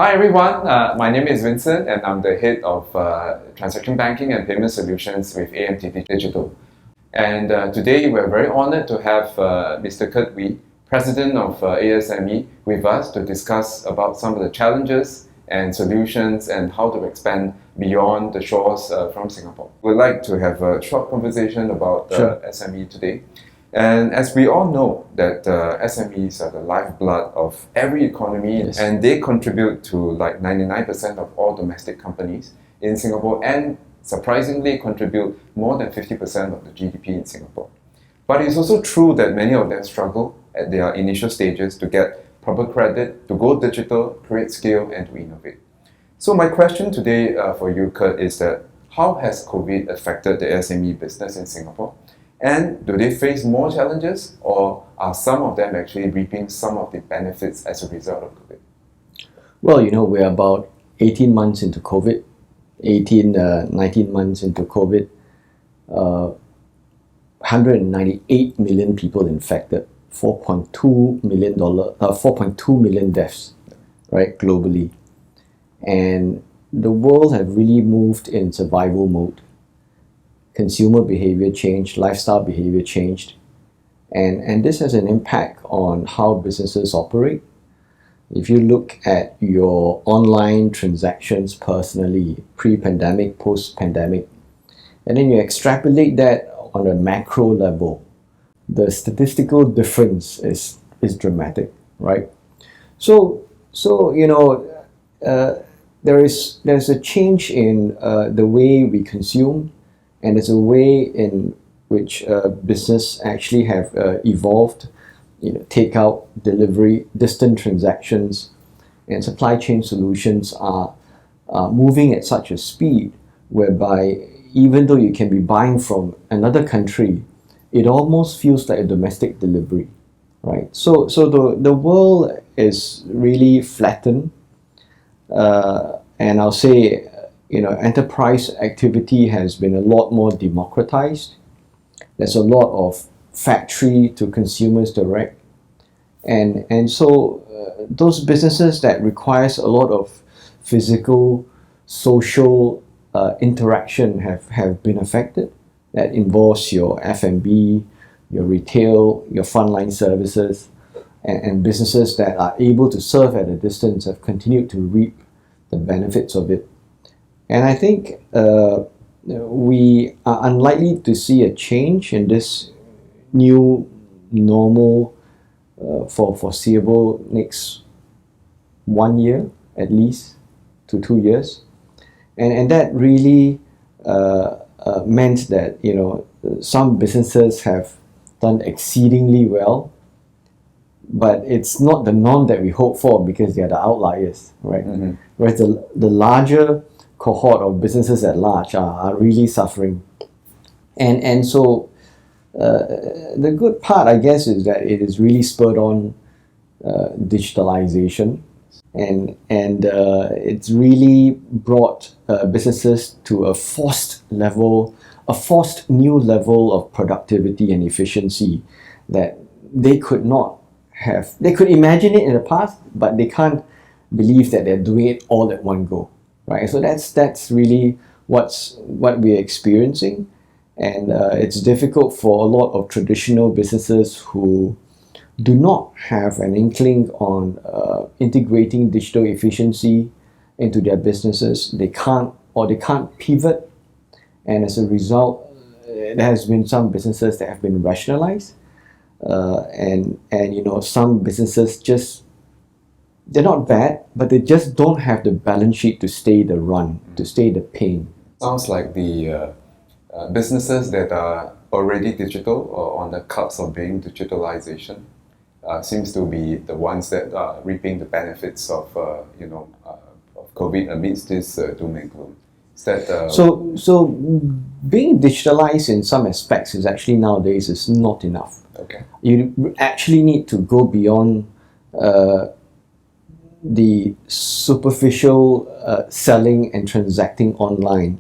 Hi everyone, my name is Vincent and I'm the head of Transaction Banking and Payment Solutions with AMTD Digital. And today we're very honored to have Mr. Kurt Wee, President of ASME, with us to discuss about some of the challenges and solutions and how to expand beyond the shores from Singapore. We'd like to have a short conversation about SME today. And as we all know that SMEs are the lifeblood of every economy, Yes. and they contribute to like 99% of all domestic companies in Singapore and surprisingly contribute more than 50% of the GDP in Singapore. But it's also true that many of them struggle at their initial stages to get proper credit, to go digital, create scale and to innovate. So my question today for you, Kurt, is that how has COVID affected the SME business in Singapore? And do they face more challenges, or are some of them actually reaping some of the benefits as a result of COVID? Well, we're about 18 months into COVID, 19 months into COVID, 198 million people infected, $4.2 million deaths, right, globally. And the world have really moved in survival mode. Consumer behavior changed, lifestyle behavior changed, and this has an impact on how businesses operate. If you look at your online transactions personally, pre-pandemic, post-pandemic, and then you extrapolate that on a macro level, the statistical difference is dramatic, right? So there's a change in the way we consume. And there's a way in which business actually have evolved, takeout, delivery, distant transactions, and supply chain solutions are moving at such a speed whereby even though you can be buying from another country, it almost feels like a domestic delivery, right? So the world is really flattened, and I'll say, enterprise activity has been a lot more democratized. There's a lot of factory to consumers direct. And so those businesses that requires a lot of physical, social interaction have been affected. That involves your F&B, your retail, your frontline services, and businesses that are able to serve at a distance have continued to reap the benefits of it. And I think we are unlikely to see a change in this new normal for foreseeable next 1 year at least to 2 years. And that really meant that some businesses have done exceedingly well, but it's not the norm that we hope for because they are the outliers, right? Mm-hmm. Whereas the larger cohort of businesses at large are really suffering. And so the good part, I guess, is that it is really spurred on digitalization, and it's really brought businesses to a forced new level of productivity and efficiency that they could not have. They could imagine it in the past, but they can't believe that they're doing it all at one go. Right, so that's really what we're experiencing, and it's difficult for a lot of traditional businesses who do not have an inkling on integrating digital efficiency into their businesses. They can't pivot, and as a result, there has been some businesses that have been rationalized, and some businesses just. They're not bad, but they just don't have the balance sheet to stay the run, to stay the pain. Sounds like the businesses that are already digital or on the cusp of being digitalization seems to be the ones that are reaping the benefits of of COVID amidst this doom and gloom. Is that so being digitalized in some aspects is actually nowadays is not enough. Okay. You actually need to go beyond the superficial selling and transacting online.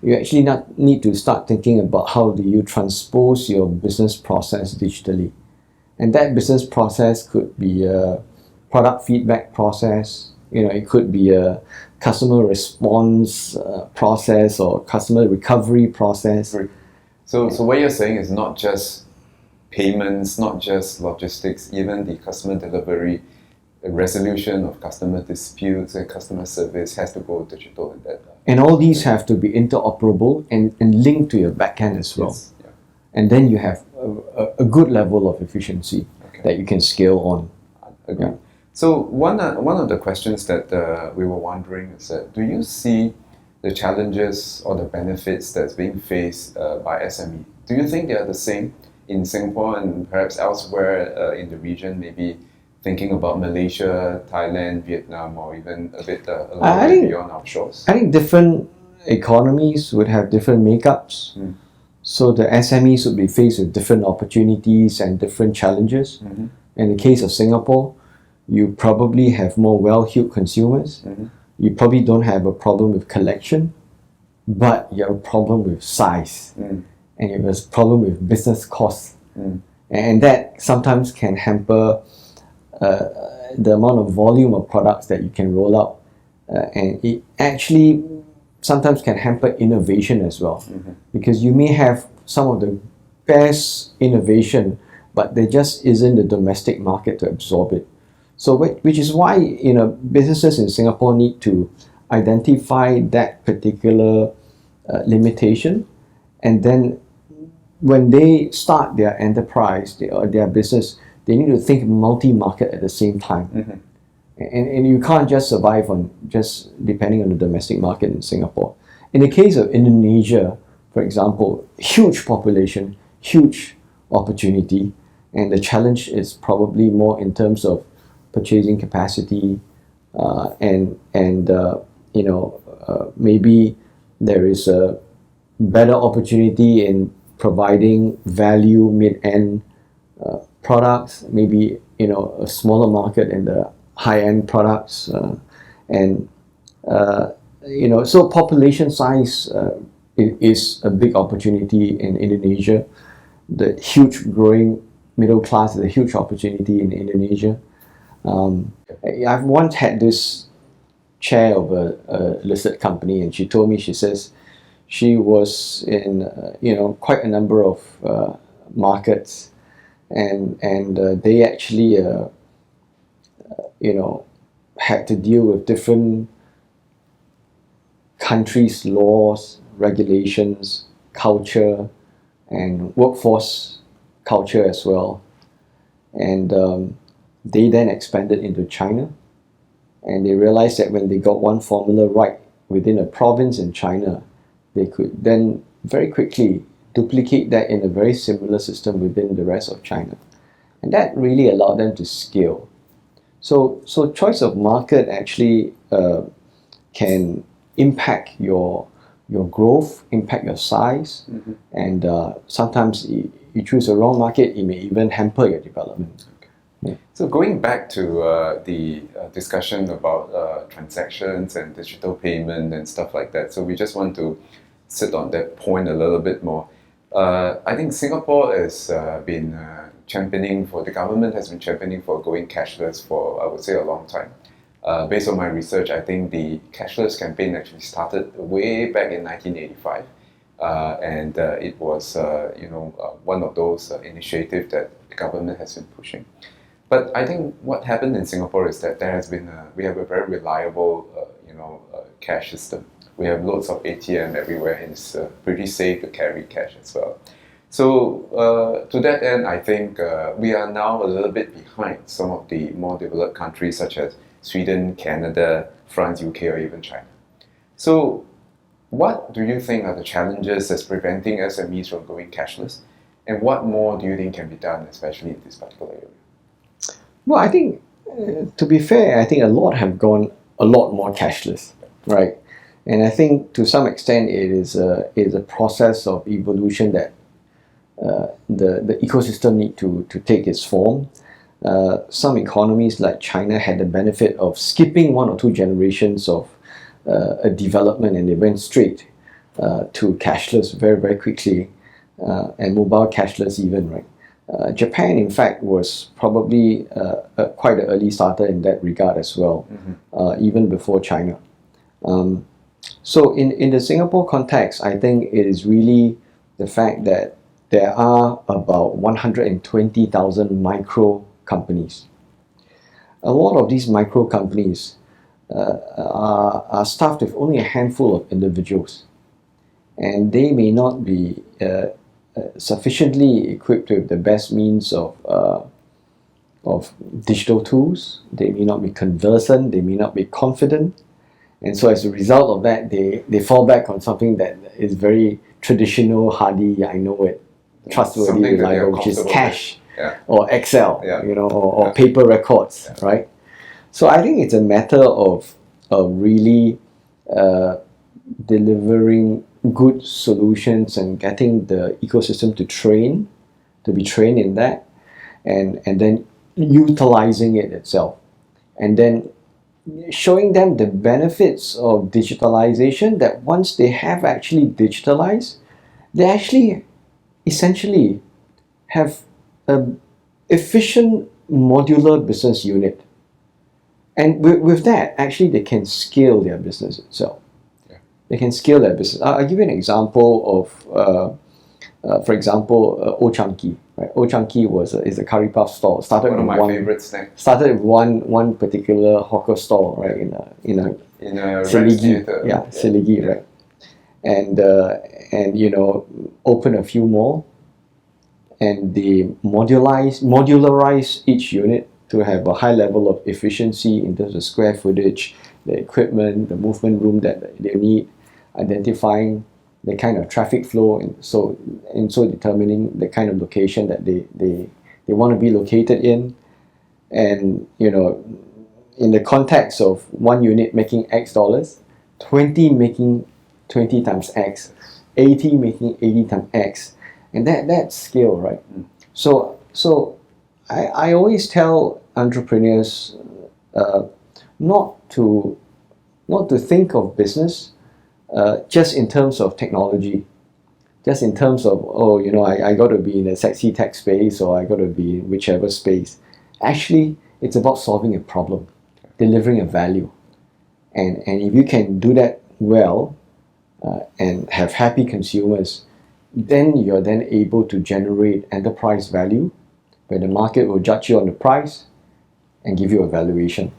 You actually need to start thinking about how do you transpose your business process digitally. And that business process could be a product feedback process, It could be a customer response process or customer recovery process. Right. So what you're saying is not just payments, not just logistics, even the customer delivery, the resolution of customer disputes and customer service has to go digital in that. And all these have to be interoperable and linked to your backend as well. Yes. Yeah. And then you have a good level of efficiency that you can scale on. Okay. Yeah. So one of the questions that we were wondering is that, do you see the challenges or the benefits that's being faced by SME? Do you think they are the same in Singapore and perhaps elsewhere in the region, maybe thinking about Malaysia, Thailand, Vietnam, or even a bit a little bit beyond our shores? I think different economies would have different makeups. So the SMEs would be faced with different opportunities and different challenges. In the case of Singapore, you probably have more well-heeled consumers. You probably don't have a problem with collection, but you have a problem with size. And you have a problem with business costs. And that sometimes can hamper the amount of volume of products that you can roll out. And it actually sometimes can hamper innovation as well. Because you may have some of the best innovation, but there just isn't the domestic market to absorb it. So which is why businesses in Singapore need to identify that particular limitation, and then when they start their enterprise or their business, they need to think multi-market at the same time. And you can't just survive on just depending on the domestic market in Singapore. In the case of Indonesia, for example, huge population, huge opportunity, and the challenge is probably more in terms of purchasing capacity, maybe there is a better opportunity in providing value mid-end products, maybe a smaller market in the high-end products, so population size is a big opportunity in Indonesia. The huge growing middle class is a huge opportunity in Indonesia. I've once had this chair of a listed company, and she told me, she says she was in quite a number of markets, and they actually had to deal with different countries' laws, regulations, culture, and workforce culture as well. And they then expanded into China, and they realized that when they got one formula right within a province in China, they could then very quickly duplicate that in a very similar system within the rest of China. And that really allowed them to scale. So choice of market actually can impact your growth, impact your size, and sometimes you choose the wrong market, it may even hamper your development. Yeah. So going back to the discussion about transactions and digital payment and stuff like that, so we just want to sit on that point a little bit more. I think Singapore has been the government has been championing for going cashless for, I would say, a long time. Based on my research, I think the cashless campaign actually started way back in 1985. And it was one of those initiatives that the government has been pushing. But I think what happened in Singapore is that we have a very reliable cash system. We have loads of ATM everywhere, and it's pretty safe to carry cash as well. So to that end, I think we are now a little bit behind some of the more developed countries such as Sweden, Canada, France, UK, or even China. So what do you think are the challenges that's preventing SMEs from going cashless? And what more do you think can be done, especially in this particular area? Well, I think, to be fair, I think a lot have gone a lot more cashless, right? And I think to some extent it is a process of evolution that the ecosystem need to take its form. Some economies like China had the benefit of skipping one or two generations of a development, and they went straight to cashless very, very quickly, and mobile cashless even, right? Japan, in fact, was probably quite an early starter in that regard as well, even before China. So in the Singapore context, I think it is really the fact that there are about 120,000 micro companies. A lot of these micro companies are staffed with only a handful of individuals, and they may not be sufficiently equipped with the best means of digital tools. They may not be conversant, they may not be confident, and so as a result of that, they fall back on something that is very traditional, hardy, I know it, trustworthy, reliable, which is cash or Excel, or paper records, right? So I think it's a matter of really delivering good solutions and getting the ecosystem to be trained in that, and then utilizing it itself, and then showing them the benefits of digitalization, that once they have actually digitalized, they actually essentially have an efficient modular business unit. And with that, actually they can scale their business itself. They can scale their business. I'll give you an example of, for example, Old Chang Kee. Right? Old Chang Kee is a curry puff stall. Started one of my favorite snacks. Started with one particular hawker stall, right, in a Siligi, Siligi, right, and open a few more, and they modularize each unit to have a high level of efficiency in terms of square footage, the equipment, the movement room that they need, identifying the kind of traffic flow, and so determining the kind of location that they want to be located in. And in the context of one unit making X dollars, 20 making 20 times X, 80 making 80 times X, and that's scale, right? So I always tell entrepreneurs not to think of business just in terms of technology, just in terms of I got to be in a sexy tech space, or I got to be in whichever space. Actually, it's about solving a problem, delivering a value, and if you can do that well and have happy consumers, then you're then able to generate enterprise value, where the market will judge you on the price and give you a valuation.